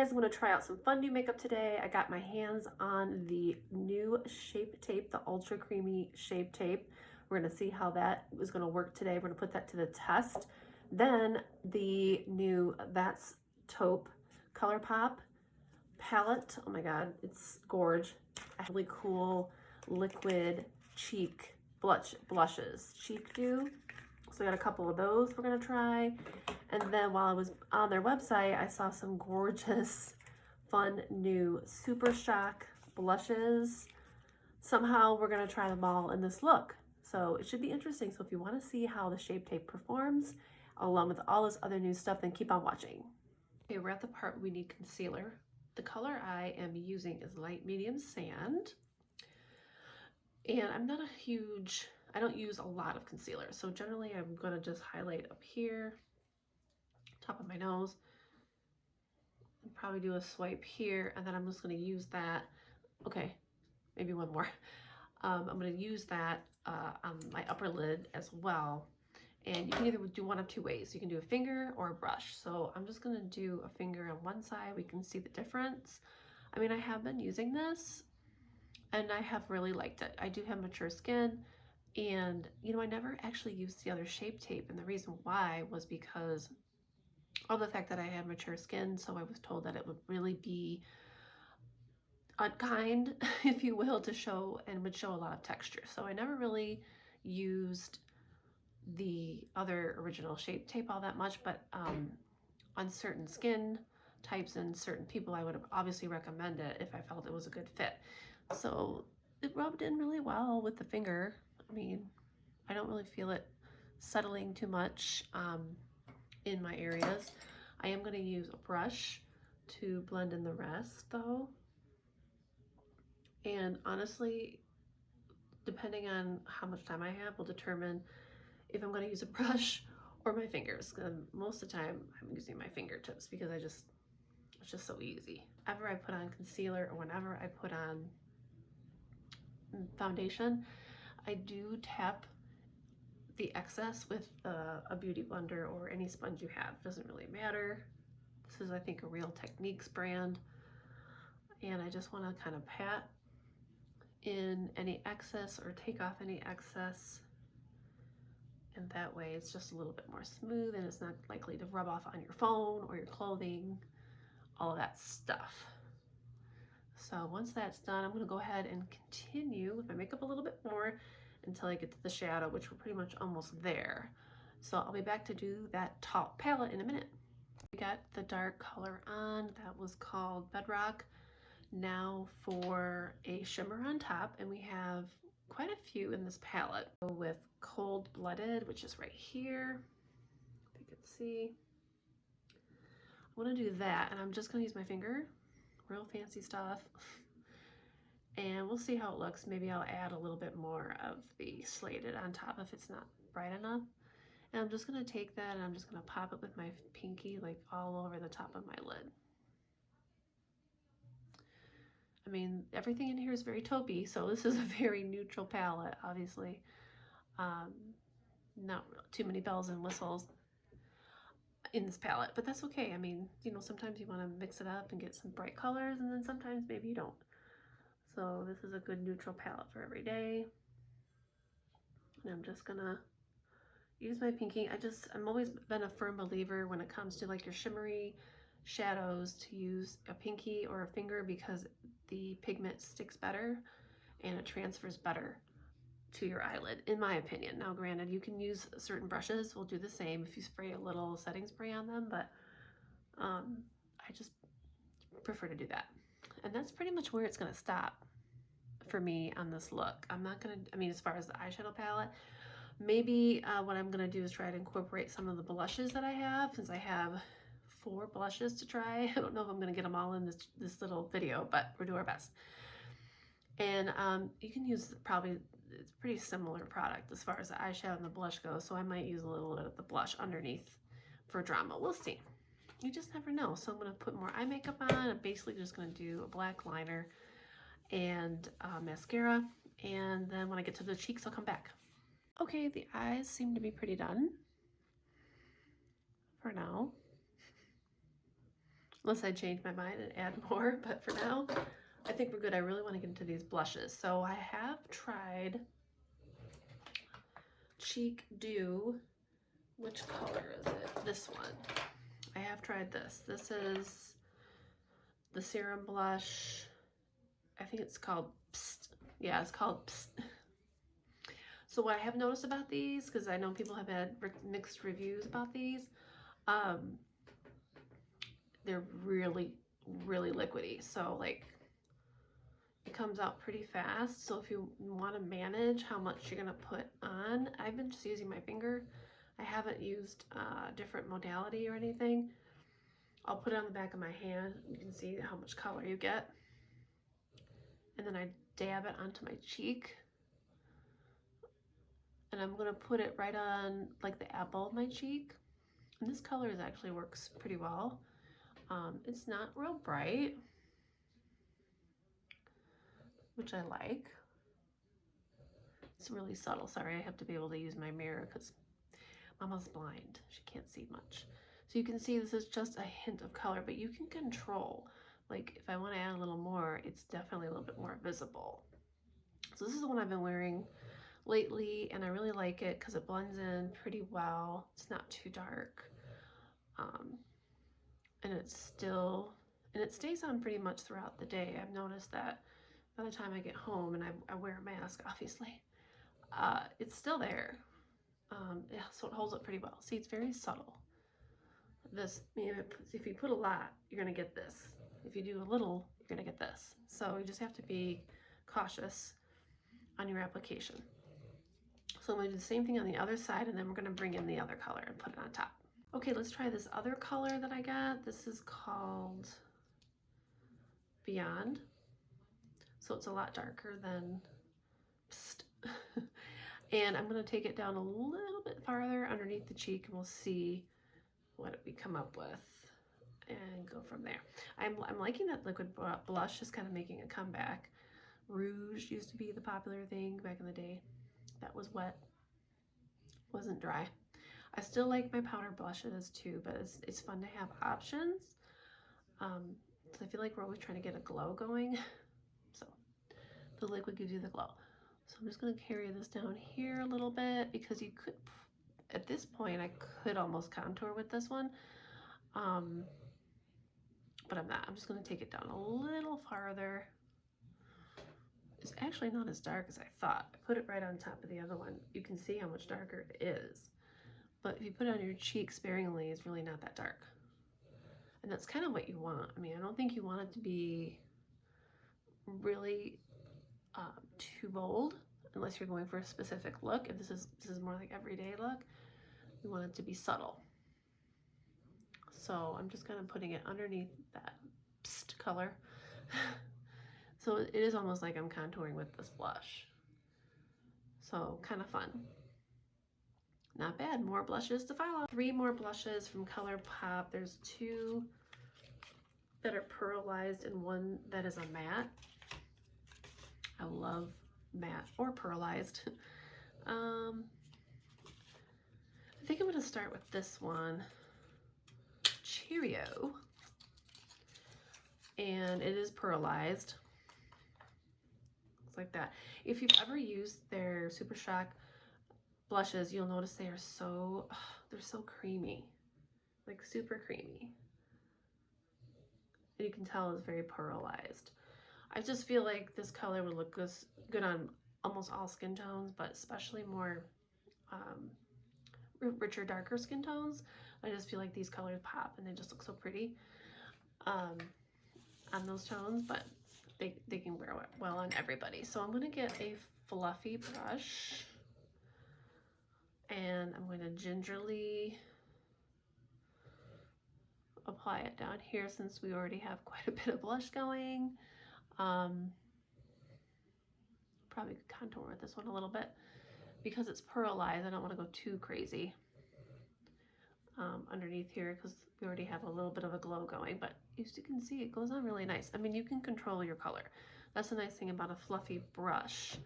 guys, I'm going to try out some fun new makeup today. I got my hands on the new Shape Tape, the Ultra Creamy Shape Tape. We're going to see how that is going to work today. We're going to put that to the test. Then the new That's Taupe ColourPop palette. Oh my god, it's gorge. Really cool liquid cheek blushes. Cheek Dew. So I got a couple of those we're going to try. And then while I was on their website, I saw some gorgeous, fun new Super Shock blushes. Somehow we're going to try them all in this look. So it should be interesting. So if you want to see how the Shape Tape performs, along with all this other new stuff, then keep on watching. Okay, we're at the part we need concealer. The color I am using is light medium sand. And I'm not a huge, I don't use a lot of concealer. So generally I'm going to just highlight up here, top of my nose, and probably do a swipe here. And then I'm just going to use that. Okay, maybe one more. I'm going to use that on my upper lid as well. And you can either do one of two ways. You can do a finger or a brush. So I'm just going to do a finger on one side. We can see the difference. I mean, I have been using this and I have really liked it. I do have mature skin, and you know, I never actually used the other Shape Tape, and the reason why was because of the fact that I had mature skin. So I was told that it would really be unkind, if you will, to show, and would show a lot of texture. So I never really used the other original Shape Tape all that much, but on certain skin types and certain people, I would obviously recommend it if I felt it was a good fit. So it rubbed in really well with the finger. I mean, I don't really feel it settling too much in my areas. I am going to use a brush to blend in the rest though. And honestly, depending on how much time I have will determine if I'm going to use a brush or my fingers. Most of the time I'm using my fingertips because it's just so easy. Whenever I put on concealer or whenever I put on foundation, I do tap the excess with a beauty blender or any sponge you have. Doesn't really matter. This is, I think, a Real Techniques brand, and I just want to kind of pat in any excess or take off any excess, and that way it's just a little bit more smooth and it's not likely to rub off on your phone or your clothing, all of that stuff. So once that's done, I'm going to go ahead and continue with my makeup a little bit more until I get to the shadow, which we're pretty much almost there. So I'll be back to do that top palette in a minute. We got the dark color on. That was called Bedrock. Now for a shimmer on top, and we have quite a few in this palette. Go with Cold Blooded, which is right here, if you can see. I want to do that, and I'm just going to use my finger. Real fancy stuff. And we'll see how it looks. Maybe I'll add a little bit more of the slated on top if it's not bright enough. And I'm just going to take that and I'm just going to pop it with my pinky like all over the top of my lid. I mean, everything in here is very taupey, so this is a very neutral palette, obviously. Not too many bells and whistles in this palette, but that's okay. I mean, you know, sometimes you want to mix it up and get some bright colors, and then sometimes maybe you don't. So this is a good neutral palette for every day. And I'm just gonna use my pinky. I'm always been a firm believer when it comes to like your shimmery shadows to use a pinky or a finger because the pigment sticks better and it transfers better to your eyelid, in my opinion. Now granted, you can use certain brushes, will do the same if you spray a little setting spray on them, but I just prefer to do that. And that's pretty much where it's gonna stop for me on this look. I'm not gonna, I mean, as far as the eyeshadow palette, maybe what I'm gonna do is try to incorporate some of the blushes that I have, since I have 4 blushes to try. I don't know if I'm gonna get them all in this little video, but we'll do our best. And you can use probably, it's a pretty similar product as far as the eyeshadow and the blush goes, so I might use a little bit of the blush underneath for drama. We'll see. You just never know. So I'm gonna put more eye makeup on. I'm basically just gonna do a black liner and mascara, and then when I get to the cheeks I'll come back. Okay, the eyes seem to be pretty done for now. unless I change my mind and add more, but for now, I think we're good. I really want to get into these blushes. So I have tried Cheek Dew. Which color is it? This one. I have tried this. This is the Serum blush. I think it's called Psst. Yeah, it's called Psst. So what I have noticed about these, because I know people have had mixed reviews about these, they're really, really liquidy. So like, it comes out pretty fast. So if you want to manage how much you're going to put on, I've been just using my finger. I haven't used different modality or anything. I'll put it on the back of my hand. You can see how much color you get. And then I dab it onto my cheek. And I'm going to put it right on like the apple of my cheek. And this color actually works pretty well. It's not real bright, which I like. It's really subtle. Sorry, I have to be able to use my mirror because Mama's blind. She can't see much. So you can see this is just a hint of color, but you can control. Like if I want to add a little more, it's definitely a little bit more visible. So this is the one I've been wearing lately, and I really like it because it blends in pretty well. It's not too dark. And it stays on pretty much throughout the day. I've noticed that by the time I get home, and I wear a mask, obviously, it's still there. Yeah, so it holds up pretty well. See, it's very subtle. This, if you put a lot, you're gonna get this. If you do a little, you're gonna get this. So you just have to be cautious on your application. So I'm gonna do the same thing on the other side, and then we're gonna bring in the other color and put it on top. Okay, let's try this other color that I got. This is called Beyond. So it's a lot darker than Psst. And I'm gonna take it down a little bit farther underneath the cheek, and we'll see what we come up with and go from there. I'm liking that liquid blush is kind of making a comeback. Rouge used to be the popular thing back in the day. That was wet, wasn't dry. I still like my powder blushes too, but it's fun to have options. So I feel like we're always trying to get a glow going. So the liquid gives you the glow. So I'm just going to carry this down here a little bit, because you could, at this point, I could almost contour with this one. But I'm not. I'm just going to take it down a little farther. It's actually not as dark as I thought. I put it right on top of the other one. You can see how much darker it is. But if you put it on your cheek sparingly, it's really not that dark. And that's kind of what you want. I mean, I don't think you want it to be really too bold, unless you're going for a specific look. If this is more like everyday look, you want it to be subtle. So I'm just kind of putting it underneath that Psst color. So it is almost like I'm contouring with this blush. So kind of fun. Not bad. More blushes to follow. 3 more blushes from ColourPop. There's 2 that are pearlized and 1 that is a matte. I love matte or pearlized. I think I'm going to start with this one, Cheerio, and it is pearlized. It's like that. If you've ever used their Super Shock blushes, you'll notice they are they're so creamy, like super creamy. And you can tell it's very pearlized. I just feel like this color would look good on almost all skin tones, but especially more richer, darker skin tones. I just feel like these colors pop and they just look so pretty on those tones, but they can wear well on everybody. So I'm going to get a fluffy brush, and I'm going to gingerly apply it down here, since we already have quite a bit of blush going. Probably could contour with this one a little bit, because it's pearlized. I don't want to go too crazy underneath here, because we already have a little bit of a glow going, but as you can see, it goes on really nice. I mean, you can control your color. That's the nice thing about a fluffy brush.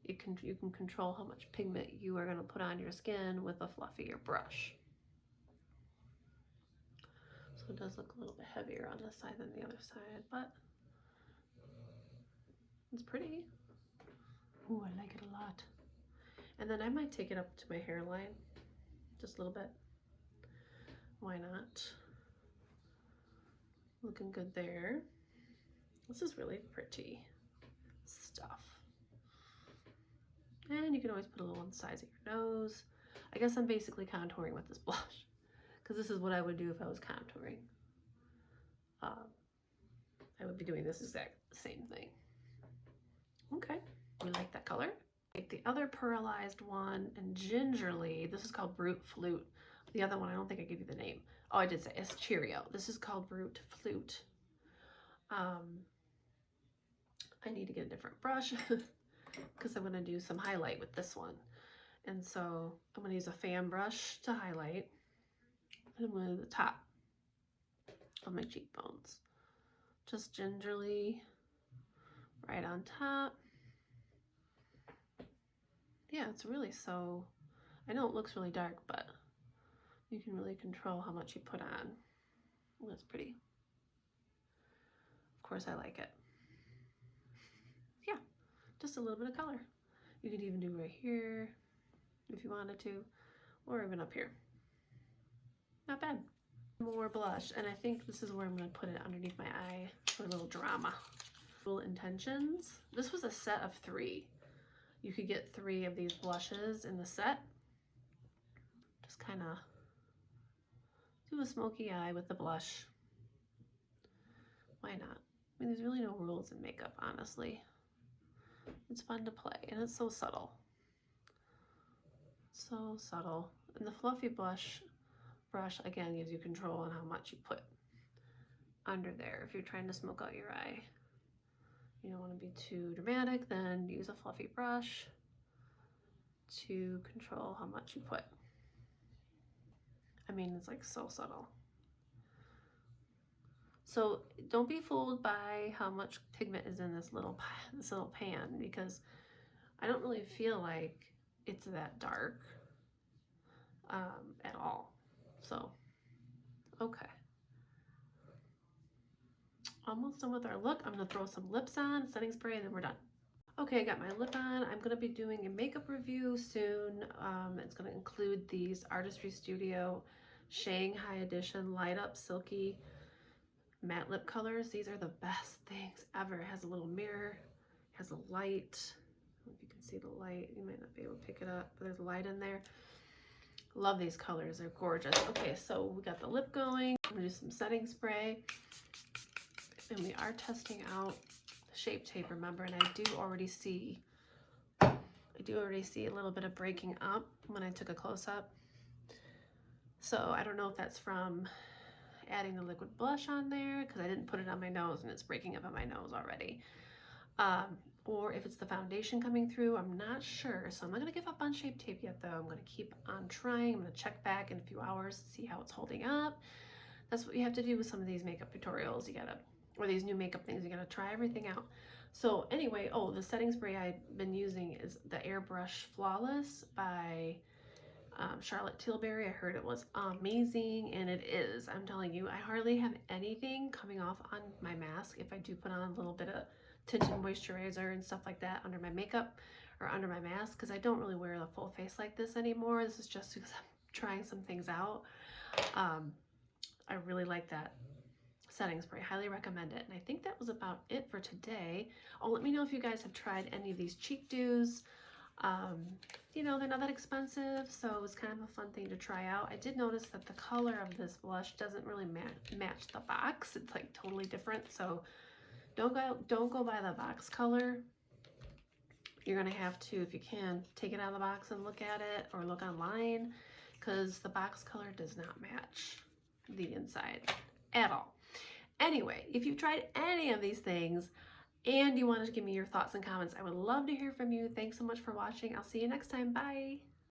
You can control how much pigment you are going to put on your skin with a fluffier brush. So So it does look a little bit heavier on this side than the other side, but it's pretty. Ooh, I like it a lot. And then I might take it up to my hairline, just a little bit. Why not? Looking good there. This is really pretty stuff. And you can always put a little on the sides of your nose. I guess I'm basically contouring with this blush, because this is what I would do if I was contouring. I would be doing this exact same thing. Okay, we like that color. Take the other pearlized one and gingerly, this is called Brute Flute. The other one, I don't think I gave you the name. Oh, I did say it's Cheerio. This is called Brute Flute. I need to get a different brush because I'm going to do some highlight with this one. And so I'm going to use a fan brush to highlight. And I'm going to do the top of my cheekbones. Just gingerly right on top. Yeah, it's really so, I know it looks really dark, but you can really control how much you put on. Well, that's pretty. Of course I like it. Yeah, just a little bit of color. You could even do right here if you wanted to, or even up here. Not bad. More blush, and I think this is where I'm going to put it underneath my eye for a little drama. Little Intentions. This was a set of 3. You could get 3 of these blushes in the set. Just kind of do a smoky eye with the blush. Why not? I mean, there's really no rules in makeup, honestly. It's fun to play, and it's so subtle. So subtle. And the fluffy brush, again, gives you control on how much you put under there. If you're trying to smoke out your eye, you don't want to be too dramatic, then use a fluffy brush to control how much you put. I mean, it's like so subtle. So don't be fooled by how much pigment is in this little pan, because I don't really feel like it's that dark at all. So, okay. Almost done with our look. I'm gonna throw some lips on, setting spray, and then we're done. Okay, I got my lip on. I'm gonna be doing a makeup review soon. It's gonna include these Artistry Studio Shanghai Edition Light Up Silky matte lip colors. These are the best things ever. It has a little mirror, it has a light. I don't know if you can see the light. You might not be able to pick it up, but there's a light in there. Love these colors, they're gorgeous. Okay, so we got the lip going. I'm gonna do some setting spray. And we are testing out the Shape Tape, remember, and I do already see a little bit of breaking up when I took a close-up. So I don't know if that's from adding the liquid blush on there, because I didn't put it on my nose and it's breaking up on my nose already. Or if it's the foundation coming through, I'm not sure. So I'm not gonna give up on Shape Tape yet though. I'm gonna keep on trying. I'm gonna check back in a few hours to see how it's holding up. That's what you have to do with some of these makeup tutorials. Or these new makeup things, you gotta try everything out. So anyway, oh, the setting spray I've been using is the Airbrush Flawless by Charlotte Tilbury. I heard it was amazing, and it is. I'm telling you, I hardly have anything coming off on my mask. If I do put on a little bit of tinted moisturizer and stuff like that under my makeup or under my mask, because I don't really wear the full face like this anymore. This is just because I'm trying some things out. I really like that setting spray. Highly recommend it. And I think that was about it for today. Oh, let me know if you guys have tried any of these cheek dews. You know, they're not that expensive, so it's kind of a fun thing to try out. I did notice that the color of this blush doesn't really match the box. It's like totally different, so don't go by the box color. You're gonna have to, if you can, take it out of the box and look at it, or look online, because the box color does not match the inside at all. Anyway, if you've tried any of these things and you wanted to give me your thoughts and comments, I would love to hear from you. Thanks so much for watching. I'll see you next time. Bye.